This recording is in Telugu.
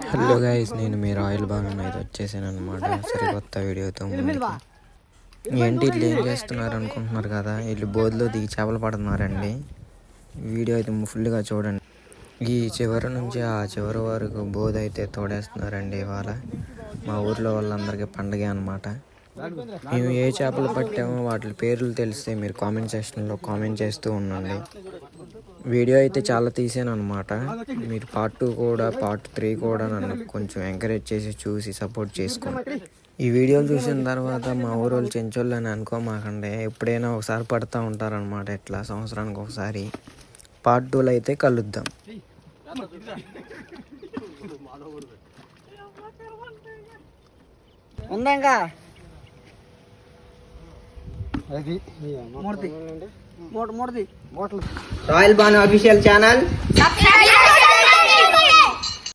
హలో గైస్, నేను మీ రాయల్ బాగా అయితే వచ్చేసాను అనమాట. సరికొత్త వీడియోతో ముందుకి. ఏంటి వీళ్ళు ఏం చేస్తున్నారు అనుకుంటున్నారు కదా, వీళ్ళు బోధలో దిగి చేపలు పడుతున్నారండి. వీడియో అయితే ఫుల్గా చూడండి. ఈ చివరి నుంచి ఆ చివరి వరకు బోధ అయితే తోడేస్తున్నారండి. ఇవాళ మా ఊర్లో వాళ్ళందరికీ పండగే అనమాట. మేము ఏ చేపలు పట్టామో వాటి పేర్లు తెలిస్తే మీరు కామెంట్ సెక్షన్లో కామెంట్ చేస్తూ ఉండండి. వీడియో అయితే చాలా తీసాను అనమాట. మీరు పార్ట్ 2 కూడా పార్ట్ 3 కూడా నన్ను కొంచెం ఎంకరేజ్ చేసి చూసి సపోర్ట్ చేసుకోండి. ఈ వీడియోలు చూసిన తర్వాత మా ఊరోళ్ళు చెంచోళ్ళు అని అనుకోమాకండి. ఎప్పుడైనా ఒకసారి పడుతూ ఉంటారనమాట. ఇట్లా సంవత్సరానికి ఒకసారి. పార్ట్ 2లో అయితే కలుద్దాం. ఉందంగా రాయల్ బాను అఫీషియల్ ఛానల్